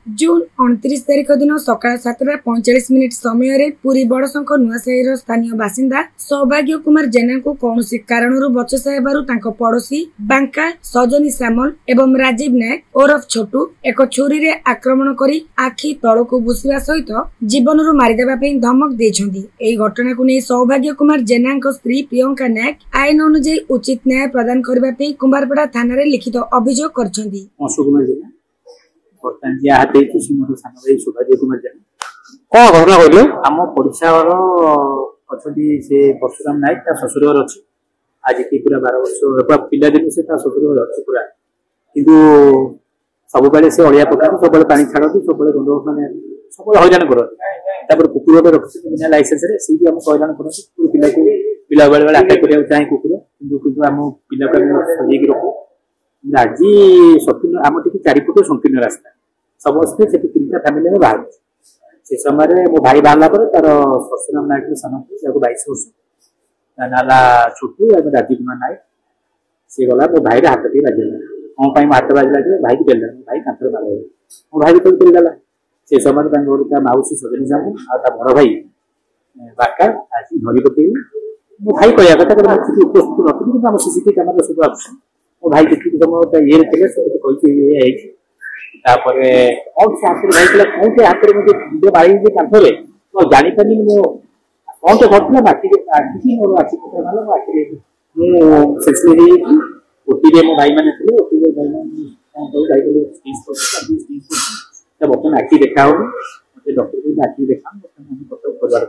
जून 29 तारिख दिन सकाळ 7:45 समय पुरी बड़शंख नुआसाही स्थानीय बासिंदा सौभाग्य कुमार जेना को कौनसी कारणरू बचसा हेबारु पड़ोशी बांका सजनी श्यामल एवं राजीव नायक ओरफ छोटू एक छुरी रे आक्रमण करी आखि तल को बुसिवा सहित जीवन मारिदेबा पई धमक देछंती। एई घटना को नै सौभाग्य कुमार जेना स्त्री प्रियंका नायक आईन अनुसार उचित न्याय प्रदान करबा पई कुंभारपड़ा थाना रे लिखित अभियोग करछंती। सौभाग्य कुमार जेना कौन घटना कहले आम पड़ोसा से परशुराम नायक शशुर घर अच्छी आज की पूरा 12 वर्ष पिला दिन से शशुर घर अच्छी पूरा किंतु सब से अड़िया पका सब पानी छाड़ती सब गंध मैंने सब हईराण कर कुकुर रखी बिना लाइसेंस हईराण कर पिला को पिला बेले बेले आटाक करने चाहे कुकुर कि आम पिला को सजेक रखू आज संकीर्ण आम टी 4 फुट संकीर्ण रास्ता समस्ते से 3टा फैमिली बाहर से समय मो भाई बाहर पर तार परशुराम नायक सान को 22 वर्ष नाला छोटू राजीव कुमार नायक सी गला मो भाई हाथ टी बाजला कौन हाथ बाजला भाई को देला भाई कांथर मार मो भाई को देला से समय मौसी सजनी जामु आ बड़ भाई बाका आज धरी पकई मो भाई कहया कथा उपस्थित नथी आम सीसीटीवी कैमेरा सब आ मो भाई देखिए समय ये कही कौन से हाथ भाई कौन से हाथ में मुझे बाड़ी कांथरे तो जापारि मो कौन तो घटना आखि मोर आखि पकड़ मार आखिरी मुझे ओटी मो भाई मैंने थे ओटी भाई बर्तमान आखि देखा हो मत डॉक्टर को आखि देखा बर्तमान कटक कर